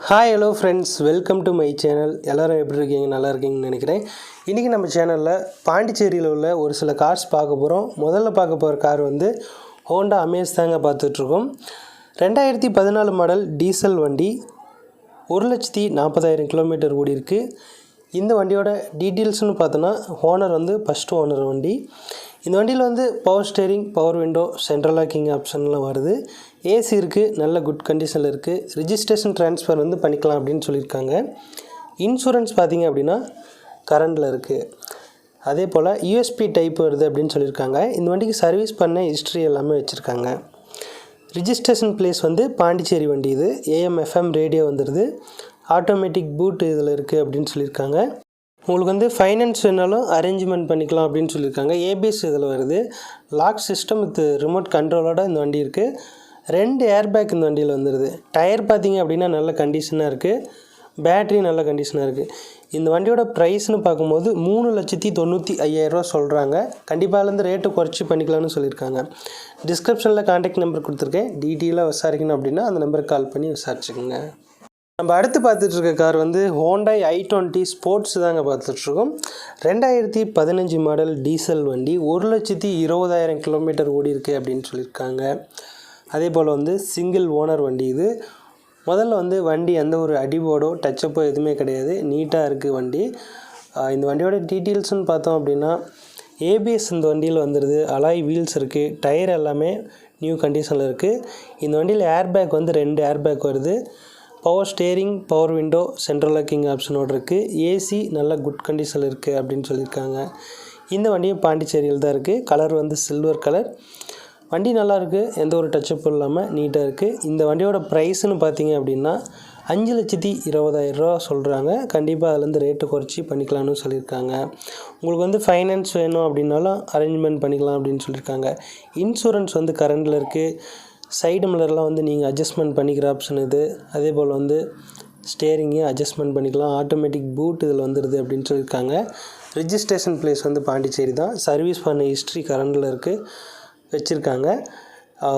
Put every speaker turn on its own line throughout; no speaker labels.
Hi hello friends, welcome to my channel. எல்லோரும் எப்படி இருக்கீங்க? நல்லா இருக்கீங்கன்னு நினைக்கிறேன். இன்றைக்கி நம்ம சேனலில் பாண்டிச்சேரியில் உள்ள ஒரு சில கார்ஸ் பார்க்க போகிறோம். முதல்ல பார்க்க போகிற கார் வந்து ஹோண்டா அமேஸ் தாங்க பார்த்துட்ருக்கோம். 2014 மாடல் டீசல் வண்டி, 1,40,000 கிலோமீட்டர் ஓடி இருக்குது. இந்த வண்டியோட டீட்டெயில்ஸ்னு பார்த்தோன்னா, ஓனர் வந்து ஃபஸ்ட்டு ஓனர் வண்டி. இந்த வண்டியில் வந்து power steering, power window, central locking ஆப்ஷன்லாம் வருது. ஏசி இருக்குது, நல்ல குட் கண்டிஷனில் இருக்குது. ரிஜிஸ்ட்ரேஷன் ட்ரான்ஸ்ஃபர் வந்து பண்ணிக்கலாம் அப்படின்னு சொல்லியிருக்காங்க. இன்சூரன்ஸ் பார்த்திங்க அப்படின்னா கரண்டில் இருக்குது. அதே போல் யூஎஸ்பி டைப் வருது அப்படின்னு சொல்லியிருக்காங்க. இந்த வண்டிக்கு சர்வீஸ் பண்ண ஹிஸ்ட்ரி எல்லாமே வச்சுருக்காங்க. ரிஜிஸ்ட்ரேஷன் பிளேஸ் வந்து பாண்டிச்சேரி வண்டி. இது AM FM ரேடியோ வந்துடுது. ஆட்டோமேட்டிக் பூட் இதில் இருக்குது அப்படின்னு சொல்லியிருக்காங்க. உங்களுக்கு வந்து ஃபைனான்ஸ் வேணாலும் அரேஞ்ச்மெண்ட் பண்ணிக்கலாம் அப்படின்னு சொல்லியிருக்காங்க. ABS இதில் வருது. லாக் சிஸ்டம் வித் ரிமோட் கண்ட்ரோலோட இந்த வண்டி இருக்குது. 2 ஏர்பேக் இந்த வண்டியில் வந்துடுது. டயர் பார்த்திங்க அப்படின்னா நல்ல கண்டிஷனாக இருக்குது. பேட்ரி நல்ல கண்டிஷனாக இருக்குது. இந்த வண்டியோட ப்ரைஸ்னு பார்க்கும்போது 3,95,000 சொல்கிறாங்க. கண்டிப்பாக அதுலேருந்து ரேட்டு குறைச்சி பண்ணிக்கலாம்னு சொல்லியிருக்காங்க. டிஸ்கிரிப்ஷனில் கான்டாக்ட் நம்பர் கொடுத்துருக்கேன். டீட்டெயிலாக விசாரிக்கணும் அப்படின்னா அந்த நம்பருக்கு கால் பண்ணி விசாரிச்சுக்கோங்க. நம்ம அடுத்து பார்த்துட்ருக்க கார் வந்து ஹோண்டாய் i20 ஸ்போர்ட்ஸ் தாங்க பார்த்துட்ருக்கோம். 2015 மாடல் டீசல் வண்டி, 1,20,000 கிலோமீட்டர் ஓடி இருக்குது அப்படின்னு சொல்லியிருக்காங்க. அதே போல் வந்து சிங்கிள் ஓனர் வண்டி இது. முதல்ல வந்து வண்டி எந்த ஒரு அடிபோடோ டச்சப்போ எதுவுமே கிடையாது, நீட்டாக இருக்குது வண்டி. இந்த வண்டியோட டீட்டெயில்ஸ்னு பார்த்தோம் அப்படின்னா, ABS இந்த வண்டியில் வந்துடுது. அலாய் வீல்ஸ் இருக்குது. டயர் எல்லாமே நியூ கண்டிஷனில் இருக்குது. இந்த வண்டியில் ஏர்பேக் வந்து 2 ஏர்பேக் வருது. Power steering, power window, central locking ஆப்ஷனோடு இருக்குது. ஏசி நல்ல குட் கண்டிஷனில் இருக்குது அப்படின்னு சொல்லியிருக்காங்க. இந்த வண்டியும் பாண்டிச்சேரியில் தான் இருக்குது. கலர் வந்து சில்வர் கலர். வண்டி நல்லாயிருக்கு, எந்த ஒரு டச்சப்பும் இல்லாமல் நீட்டாக இருக்குது. இந்த வண்டியோட ப்ரைஸ்னு பார்த்தீங்க அப்படின்னா 5,20,000 சொல்கிறாங்க. கண்டிப்பாக அதுலேருந்து ரேட்டு குறைச்சி பண்ணிக்கலாம்னு சொல்லியிருக்காங்க. உங்களுக்கு வந்து ஃபைனான்ஸ் வேணும் அப்படின்னாலும் அரேஞ்ச்மெண்ட் பண்ணிக்கலாம் அப்படின்னு சொல்லியிருக்காங்க. இன்சூரன்ஸ் வந்து கரண்டில் இருக்குது. சைடு மிரர்லாம் வந்து நீங்கள் அட்ஜஸ்ட்மெண்ட் பண்ணிக்கிற ஆப்ஷன் இது. அதே போல் வந்து ஸ்டேரிங்கையும் அட்ஜஸ்ட்மெண்ட் பண்ணிக்கலாம். ஆட்டோமேட்டிக் பூட் இதில் வந்துடுது அப்படின்னு சொல்லியிருக்காங்க. ரிஜிஸ்ட்ரேஷன் பிளேஸ் வந்து பாண்டிச்சேரி தான். சர்வீஸ் பண்ண ஹிஸ்ட்ரி கரண்டில் இருக்குது வச்சுருக்காங்க.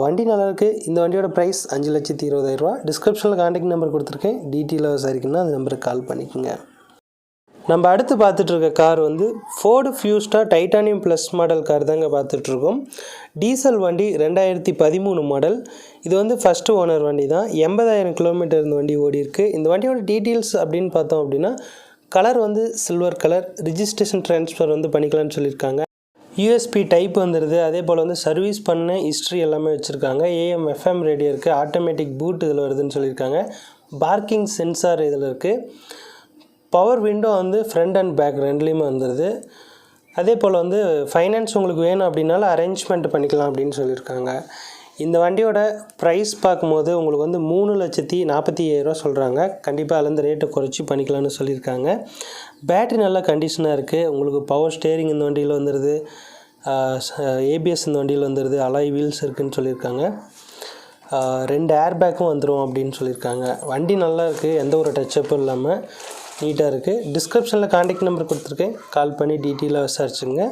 வண்டி நல்லாயிருக்கு. இந்த வண்டியோட ப்ரைஸ் 5,20,000. டிஸ்கிரிப்ஷனில் கான்டாக்ட் நம்பர் கொடுத்துருக்கேன். டீட்டெயிலாக விசாரிக்கணும்னா அந்த நம்பருக்கு கால் பண்ணிக்கோங்க. நம்ம அடுத்து பார்த்துட்ருக்க கார் வந்து Ford Fiesta Titanium plus model car தாங்க பார்த்துட்ருக்கோம். டீசல் வண்டி, 2013 மாடல். இது வந்து ஃபஸ்ட்டு ஓனர் வண்டி தான். 80,000 கிலோமீட்டர் இந்த வண்டி ஓடி இருக்குது. இந்த வண்டியோட டீட்டெயில்ஸ் அப்படின்னு பார்த்தோம் அப்படின்னா, கலர் வந்து சில்வர் கலர். ரிஜிஸ்ட்ரேஷன் ட்ரான்ஸ்ஃபர் வந்து பண்ணிக்கலாம்னு சொல்லியிருக்காங்க. யூஎஸ்பி டைப் வந்துடுது. அதே போல் வந்து சர்வீஸ் பண்ண ஹிஸ்ட்ரி எல்லாமே வச்சுருக்காங்க. AM FM ரேடியோ இருக்குது. ஆட்டோமேட்டிக் பூட் இதில் வருதுன்னு சொல்லியிருக்காங்க. பார்க்கிங் சென்சார் இதில் இருக்குது. பவர் விண்டோ வந்து ஃப்ரண்ட் அண்ட் பேக் ரெண்டுலேயுமே வந்துடுது. அதே போல் வந்து ஃபைனான்ஸ் உங்களுக்கு வேணும் அப்படின்னாலும் அரேஞ்ச்மெண்ட் பண்ணிக்கலாம் அப்படின்னு சொல்லியிருக்காங்க. இந்த வண்டியோட ப்ரைஸ் பார்க்கும்போது உங்களுக்கு வந்து 3,40,000 சொல்கிறாங்க. கண்டிப்பாக அதுலேருந்து ரேட்டை குறைச்சி பண்ணிக்கலாம்னு சொல்லியிருக்காங்க. பேட்ரி நல்ல கண்டிஷனாக இருக்குது. உங்களுக்கு பவர் ஸ்டேரிங் இந்த வண்டியில் வந்துடுது. ABS இந்த வண்டியில் வந்துடுது. அலாய் வீல்ஸ் இருக்குதுன்னு சொல்லியிருக்காங்க. 2 ஏர்பேக்கும் வந்துடும் அப்படின்னு சொல்லியிருக்காங்க. வண்டி நல்லா இருக்குது, எந்த ஒரு டச்சப்பும் இல்லாமல் நீட்டாக இருக்குது. டிஸ்கிரிப்ஷனில் கான்டாக்ட் நம்பர் கொடுத்துருக்கேன். கால் பண்ணி டீட்டெயிலாக விசாரிச்சுங்க.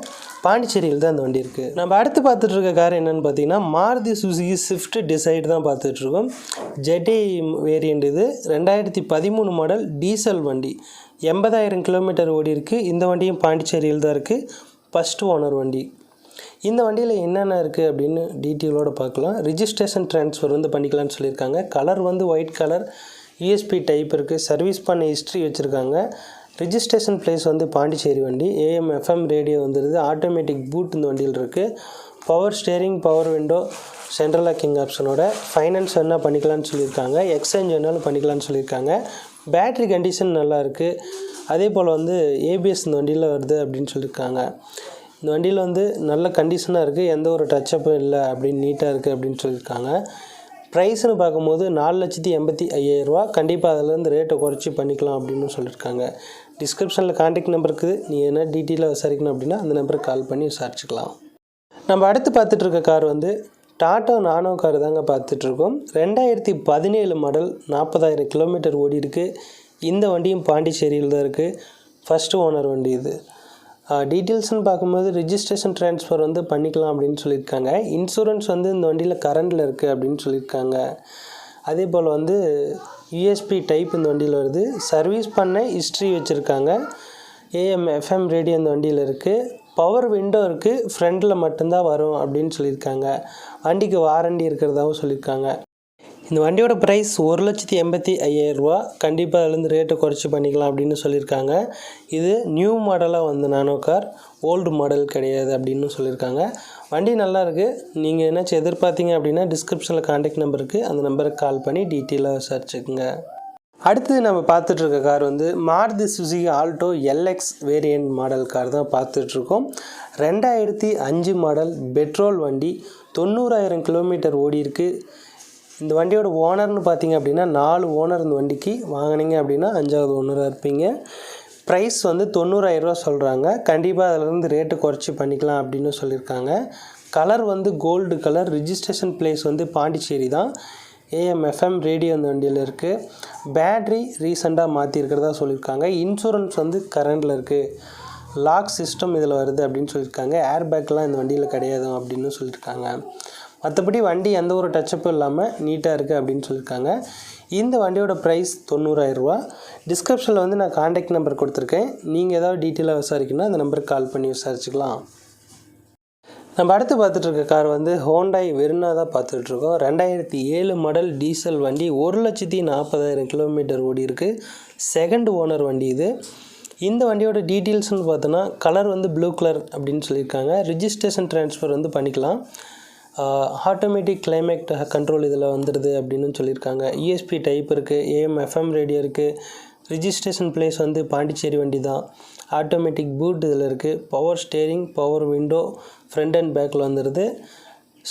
பாண்டிச்சேரியில் தான் அந்த வண்டி இருக்குது. நம்ம அடுத்து பார்த்துட்ருக்க கார் என்னென்னு பார்த்தீங்கன்னா, மாருதி சுசுகி ஸ்விஃப்ட் டிசைர் தான் பார்த்துட்ருக்கோம். ஜெட்டி வேரியண்ட் இது. 2013 மாடல் டீசல் வண்டி, 80,000 கிலோமீட்டர் ஓடி இருக்குது. இந்த வண்டியும் பாண்டிச்சேரியில் தான் இருக்குது. ஃபஸ்ட்டு ஓனர் வண்டி. இந்த வண்டியில் என்னென்ன இருக்குது அப்படின்னு டீட்டெயிலோடு பார்க்கலாம். ரிஜிஸ்ட்ரேஷன் ட்ரான்ஸ்ஃபர் வந்து பண்ணிக்கலாம்னு சொல்லியிருக்காங்க. கலர் வந்து ஒயிட் கலர். யூஎஸ்பி டைப் இருக்குது. சர்வீஸ் பண்ண ஹிஸ்ட்ரி வச்சுருக்காங்க. ரிஜிஸ்ட்ரேஷன் பிளேஸ் வந்து பாண்டிச்சேரி வண்டி. AM FM ரேடியோ வந்துடுது. ஆட்டோமேட்டிக் பூட் இந்த வண்டியில் இருக்குது. Power steering, power window, central locking ஆப்ஷனோட. ஃபைனான்ஸ் என்ன பண்ணிக்கலாம்னு சொல்லியிருக்காங்க. எக்ஸ்சேஞ்ச் வேணாலும் பண்ணிக்கலாம்னு சொல்லியிருக்காங்க. பேட்ரி கண்டிஷன் நல்லா இருக்குது. அதே போல் வந்து ABS இந்த வண்டியில் வருது அப்படின்னு சொல்லியிருக்காங்க. இந்த வண்டியில் வந்து நல்ல கண்டிஷனாக இருக்குது, எந்த ஒரு டச்சப்பும் இல்லை அப்படின்னு நீட்டாக இருக்குது அப்படின்னு சொல்லியிருக்காங்க. ப்ரைஸ்னு பார்க்கும்போது 4,85,000. கண்டிப்பாக அதிலேருந்து ரேட்டை குறைச்சி பண்ணிக்கலாம் அப்படின்னு சொல்லியிருக்காங்க. டிஸ்கிரிப்ஷனில் கான்டாக்ட் நம்பருக்கு நீங்கள் என்ன டீட்டெயிலாக விசாரிக்கணும் அப்படின்னா அந்த நம்பருக்கு கால் பண்ணி விசாரிச்சுக்கலாம். நம்ம அடுத்து பார்த்துட்ருக்க கார் வந்து டாட்டா நானோ கார் தாங்க பார்த்துட்ருக்கோம். 2017 மாடல், 40,000 கிலோமீட்டர் ஓடி இருக்குது. இந்த வண்டியும் பாண்டிச்சேரியில் தான் இருக்குது. ஃபஸ்ட்டு ஓனர் வண்டி இது. டீட்டெயில்ஸ்னு பார்க்கும்போது ரிஜிஸ்ட்ரேஷன் ட்ரான்ஸ்ஃபர் வந்து பண்ணிக்கலாம் அப்படின்னு சொல்லியிருக்காங்க. இன்சூரன்ஸ் வந்து இந்த வண்டியில் கரண்டில் இருக்குது அப்படின்னு சொல்லியிருக்காங்க. அதே போல் வந்து யூஎஸ்பி டைப் இந்த வண்டியில் வருது. சர்வீஸ் பண்ண ஹிஸ்ட்ரி வச்சுருக்காங்க. AM FM ரேடியோ இந்த வண்டியில் இருக்குது. பவர் விண்டோ இருக்குது. ஃப்ரண்டில் மட்டும்தான் வரும் அப்படின்னு சொல்லியிருக்காங்க. வண்டிக்கு வாரண்டி இருக்கிறதாகவும் சொல்லியிருக்காங்க. இந்த வண்டியோட ப்ரைஸ் 1,85,000 கண்டிப்பாக அதுலேருந்து ரேட்டை குறைச்சி பண்ணிக்கலாம் அப்படின்னு சொல்லியிருக்காங்க. இது நியூ மாடலாக வந்து நானோ கார், ஓல்டு மாடல் கிடையாது அப்படின்னு சொல்லியிருக்காங்க. வண்டி நல்லா இருக்குது. நீங்கள் என்னாச்சும் எதிர்பார்த்தீங்க அப்படின்னா டிஸ்கிரிப்ஷனில் கான்டாக்ட் நம்பர் இருக்குது. அந்த நம்பருக்கு கால் பண்ணி டீட்டெயிலாக விசாரிச்சுக்குங்க. அடுத்து நம்ம பார்த்துட்ருக்க கார் வந்து Maruti Suzuki Alto LX variant model car தான் பார்த்துட்ருக்கோம். 2005 மாடல் பெட்ரோல் வண்டி, 90,000 கிலோமீட்டர் ஓடி இருக்குது. இந்த வண்டியோட ஓனர்னு பார்த்தீங்க அப்படின்னா 4 ஓனர் இந்த வண்டிக்கு. வாங்கினீங்க அப்படின்னா 5வது ஓனராக இருப்பீங்க. ப்ரைஸ் வந்து 90,000 சொல்கிறாங்க. கண்டிப்பாக அதிலேருந்து ரேட்டு குறைச்சி பண்ணிக்கலாம் அப்படின்னு சொல்லியிருக்காங்க. கலர் வந்து கோல்டு கலர். ரிஜிஸ்ட்ரேஷன் பிளேஸ் வந்து பாண்டிச்சேரி தான். AM FM ரேடியோ அந்த வண்டியில் இருக்குது. பேட்ரி ரீசெண்டாக மாற்றிருக்கிறதா சொல்லியிருக்காங்க. இன்சூரன்ஸ் வந்து கரண்டில் இருக்குது. லாக் சிஸ்டம் இதில் வருது அப்படின்னு சொல்லியிருக்காங்க. ஏர் பேக்லாம் இந்த வண்டியில் கிடையாது அப்படின்னு சொல்லியிருக்காங்க. மற்றபடி வண்டி எந்த ஒரு டச்சப்பும் இல்லாமல் நீட்டாக இருக்குது அப்படின்னு சொல்லியிருக்காங்க. இந்த வண்டியோட ப்ரைஸ் 90,000. டிஸ்கிரிப்ஷனில் வந்து நான் கான்டாக்ட் நம்பர் கொடுத்துருக்கேன். நீங்கள் ஏதாவது டீட்டெயிலாக விசாரிக்கணும்னா அந்த நம்பருக்கு கால் பண்ணி விசாரிச்சுக்கலாம். நம்ம அடுத்து பார்த்துட்ருக்க கார் வந்து ஹோண்டாய் வெர்னா தான் பார்த்துட்ருக்கோம். 2007 மாடல் டீசல் வண்டி, 1,40,000 கிலோமீட்டர் ஓடி இருக்குது. செகண்ட் ஓனர் வண்டி இது. இந்த வண்டியோட டீட்டெயில்ஸ்னு பார்த்தோன்னா கலர் வந்து ப்ளூ கலர் அப்படின்னு சொல்லியிருக்காங்க. ரிஜிஸ்ட்ரேஷன் ட்ரான்ஸ்ஃபர் வந்து பண்ணிக்கலாம். ஆட்டோமேட்டிக் கிளைமேட் கண்ட்ரோல் இதில் வந்துடுது அப்படின்னு சொல்லியிருக்காங்க. யூஎஸ்பி டைப் இருக்குது. AM FM ரேடியோ இருக்குது. ரிஜிஸ்ட்ரேஷன் பிளேஸ் வந்து பாண்டிச்சேரி வண்டி தான். ஆட்டோமேட்டிக் பூட் இதில் இருக்குது. Power steering, power window, front and பேக்கில் வந்துடுது.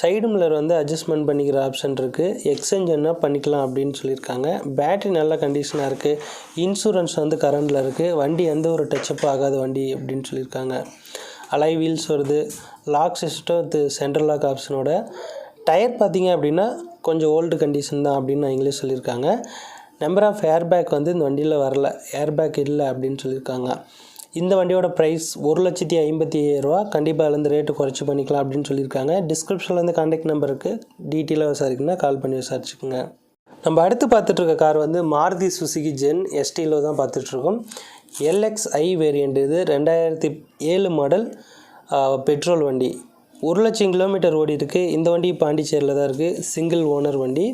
சைடு மிரர் வந்து அட்ஜஸ்ட்மெண்ட் பண்ணிக்கிற ஆப்ஷன் இருக்குது. எக்ஸ்சேஞ்சுன்னா பண்ணிக்கலாம் அப்படின்னு சொல்லியிருக்காங்க. பேட்ரி நல்ல கண்டிஷனாக இருக்குது. இன்சூரன்ஸ் வந்து கரண்டில் இருக்குது. வண்டி எந்த ஒரு டச்சப் ஆகாத வண்டி அப்படின்னு சொல்லியிருக்காங்க. அலாய் வீல்ஸ் வருது. Lock system with central lock ஆப்ஷனோட. டயர் பார்த்தீங்க அப்படின்னா கொஞ்சம் ஓல்டு கண்டிஷன் தான் அப்படின்னு அவங்களே சொல்லியிருக்காங்க. நம்பர் ஆஃப் ஏர் பேக் வந்து இந்த வண்டியில் வரல, ஏர் பேக் இல்லை அப்படின்னு சொல்லியிருக்காங்க. இந்த வண்டியோட ப்ரைஸ் 1,55,000. கண்டிப்பாக அதுலேருந்து ரேட்டு குறைச்சி பண்ணிக்கலாம் அப்படின்னு சொல்லியிருக்காங்க. டிஸ்கிரிப்ஷனில் வந்து கான்டாக்ட் நம்பருக்கு டீட்டெயிலாக விசாரிக்கணும்னா கால் பண்ணி விசாரிச்சுக்கோங்க. நம்ம அடுத்து பார்த்துட்ருக்க கார் வந்து மாருதி சுசுகி ஜென் STలో தான் பார்த்துட்ருக்கோம். LXi வேரியண்ட் இது. 2007 மாடல் பெட்ரோல் வண்டி, 1,00,000 கிலோமீட்டர் ஓடி இருக்குது. இந்த வண்டி பாண்டிச்சேரியில் தான் இருக்குது. சிங்கிள் ஓனர் வண்டி.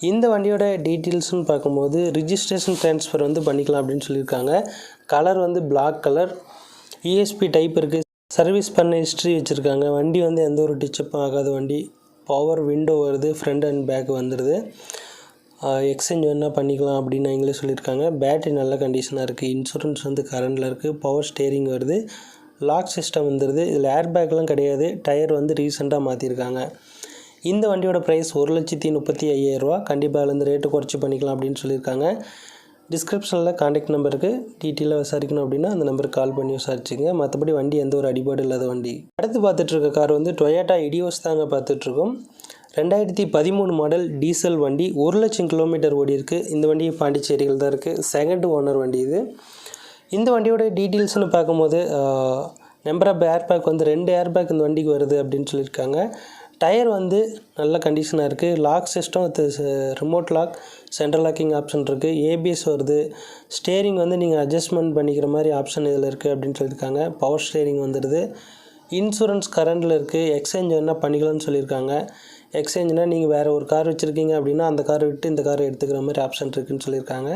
இந்த வண்டியோட டீட்டெயில்ஸ்னு பார்க்கும்போது ரிஜிஸ்ட்ரேஷன் ட்ரான்ஸ்ஃபர் வந்து பண்ணிக்கலாம் அப்படின்னு சொல்லியிருக்காங்க. கலர் வந்து பிளாக் கலர். யூஎஸ்பி டைப் இருக்குது. சர்வீஸ் பண்ண ஹிஸ்ட்ரி வச்சுருக்காங்க. வண்டி வந்து எந்த ஒரு டிச்சப்பும் ஆகாத வண்டி. பவர் விண்டோ வருது. ஃப்ரண்ட் அண்ட் பேக் வந்துடுது. எக்ஸ்சேஞ்ச் வேணால் பண்ணிக்கலாம் அப்படின்னு அவங்களே சொல்லியிருக்காங்க. பேட்ரி நல்ல கண்டிஷனாக இருக்குது. இன்சூரன்ஸ் வந்து கரண்டில் இருக்குது. பவர் ஸ்டேரிங் வருது. லாக் சிஸ்டம் வந்துடுது. இதில் ஏர் பேக்லாம் கிடையாது. டயர் வந்து ரீசெண்டாக மாற்றிருக்காங்க. இந்த வண்டியோட ப்ரைஸ் 1,35,000. கண்டிப்பாக அதுலேருந்து ரேட்டு குறைச்சி பண்ணிக்கலாம் அப்படின்னு சொல்லியிருக்காங்க. டிஸ்கிரிப்ஷனில் கான்டாக்ட் நம்பருக்கு டீட்டெயிலாக விசாரிக்கணும் அப்படின்னா அந்த நம்பருக்கு கால் பண்ணி விசாரிச்சுங்க. மற்றபடி வண்டி எந்த ஒரு அடிபாடு இல்லாத வண்டி. அடுத்து பார்த்துட்ருக்க கார் வந்து டொயோட்டா இடியோஸ் தாங்க பார்த்துட்ருக்கோம். 2013 மாடல் டீசல் வண்டி, 1,00,000 கிலோமீட்டர் ஓடி இருக்குது. இந்த வண்டி பாண்டிச்சேரியில் தான் இருக்குது. செகண்ட் ஓனர் வண்டி இது. இந்த வண்டியோட டீட்டெயில்ஸ்னு பார்க்கும்போது நம்பர் ஆஃப் ஏர் பேக் வந்து 2 ஏர் பேக் இந்த வண்டிக்கு வருது அப்படின்னு சொல்லியிருக்காங்க. டயர் வந்து நல்ல கண்டிஷனாக இருக்குது. Lock system with remote lock, central locking option இருக்குது. ABS வருது. ஸ்டேரிங் வந்து நீங்கள் அட்ஜஸ்ட்மெண்ட் பண்ணிக்கிற மாதிரி ஆப்ஷன் இதில் இருக்குது அப்படின்னு சொல்லியிருக்காங்க. பவர் ஸ்டேரிங் வந்துடுது. இன்சூரன்ஸ் கரண்டில் இருக்குது. எக்ஸ்சேஞ்ச் என்ன பண்ணிக்கலாம்னு சொல்லியிருக்காங்க. எக்ஸ்சேஞ்சுனால் நீங்கள் வேறு ஒரு கார் வச்சுருக்கீங்க அப்படின்னா அந்த காரை விட்டு இந்த காரை எடுத்துக்கிற மாதிரி ஆப்ஷன் இருக்குதுன்னு சொல்லியிருக்காங்க.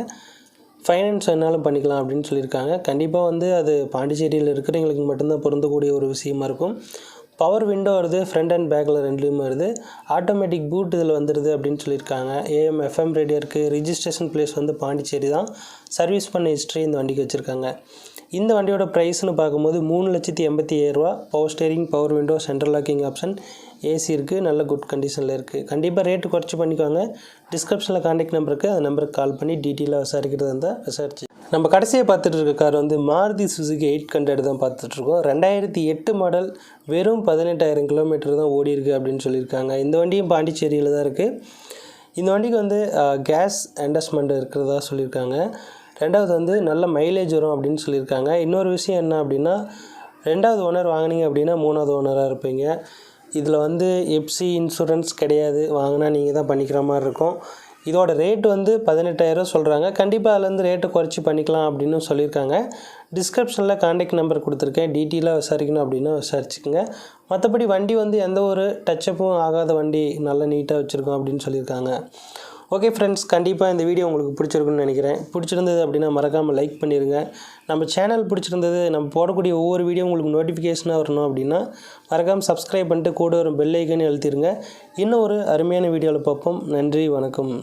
ஃபைனான்ஸ் வேணாலும் பண்ணிக்கலாம் அப்படின்னு சொல்லியிருக்காங்க. கண்டிப்பாக வந்து அது பாண்டிச்சேரியில் இருக்கிறவங்களுக்கு மட்டும்தான் பொருந்தக்கூடிய ஒரு விஷயமா இருக்கும். பவர் விண்டோ வருது. ஃப்ரண்ட் அண்ட் பேக்கில் ரெண்டுலேயுமே வருது. ஆட்டோமேட்டிக் பூட் இதில் வந்துடுது அப்படின்னு சொல்லியிருக்காங்க. AM FM ரேடியோ இருக்குது. ரிஜிஸ்ட்ரேஷன் பிளேஸ் வந்து பாண்டிச்சேரி தான். சர்வீஸ் பண்ண ஹிஸ்ட்ரி இந்த வண்டிக்கு வச்சுருக்காங்க. இந்த வண்டியோட ப்ரைஸ்னு பார்க்கும்போது 3,85,000. Power steering, power window, central locking option, AC இருக்குது. நல்ல குட் கண்டிஷனில் இருக்குது. கண்டிப்பாக ரேட்டு குறைச்சி பண்ணிக்கோங்க. டிஸ்கிரிப்ஷனில் கான்டாக்ட் நம்பருக்கு அந்த நம்பருக்கு கால் பண்ணி டீட்டெயிலாக விசாரிக்கிறது இருந்தால் விசாரிச்சு. நம்ம கடைசியாக பார்த்துட்டு இருக்க கார் வந்து மாருதி சுசுகி 800 தான் பார்த்துட்ருக்கோம். 2008 மாடல், வெறும் 18,000 கிலோமீட்டர் தான் ஓடி இருக்குது அப்படின்னு சொல்லியிருக்காங்க. இந்த வண்டியும் பாண்டிச்சேரியில் தான் இருக்குது. இந்த வண்டிக்கு வந்து கேஸ் எண்டஸ்மெண்ட் இருக்கிறதா சொல்லியிருக்காங்க. ரெண்டாவது வந்து நல்ல மைலேஜ் வரும் அப்படின்னு சொல்லியிருக்காங்க. இன்னொரு விஷயம் என்ன அப்படின்னா, 2வது ஓனர் வாங்கினீங்க அப்படின்னா 3வது ஓனராக இருப்பீங்க. இதில் வந்து FC இன்சூரன்ஸ் கிடையாது. வாங்கினா நீங்கள் தான் பண்ணிக்கிற மாதிரி இருக்கும். இதோட ரேட் வந்து 18,000 சொல்கிறாங்க. கண்டிப்பாக அதுலேருந்து ரேட்டை குறைச்சி பண்ணிக்கலாம் அப்படின்னு சொல்லியிருக்காங்க. டிஸ்கிரிப்ஷனில் கான்டாக்ட் நம்பர் கொடுத்துருக்கேன். டீட்டெயிலாக விசாரிக்கணும் அப்படின்னா விசாரிச்சுக்கோங்க. மற்றபடி வண்டி வந்து எந்த ஒரு டச்சப்பும் ஆகாத வண்டி, நல்லா நீட்டாக வச்சுருக்கோம் அப்படின்னு சொல்லியிருக்காங்க. ஓகே ஃப்ரெண்ட்ஸ், கண்டிப்பாக இந்த வீடியோ உங்களுக்கு பிடிச்சிருக்குன்னு நினைக்கிறேன். பிடிச்சிருந்தது அப்படின்னா மறக்காமல் லைக் பண்ணிடுங்க. நம்ம சேனல் பிடிச்சிருந்தது, நம்ம போடக்கூடிய ஒவ்வொரு வீடியோ உங்களுக்கு நோட்டிஃபிகேஷனாக வரணும் அப்படின்னா மறக்காமல் சப்ஸ்கிரைப் பண்ணிட்டு கூட ஒரு பெல் ஐக்கனை அழுத்திடுங்க. இன்னும் ஒரு அருமையான வீடியோவில் பார்ப்போம். நன்றி, வணக்கம்.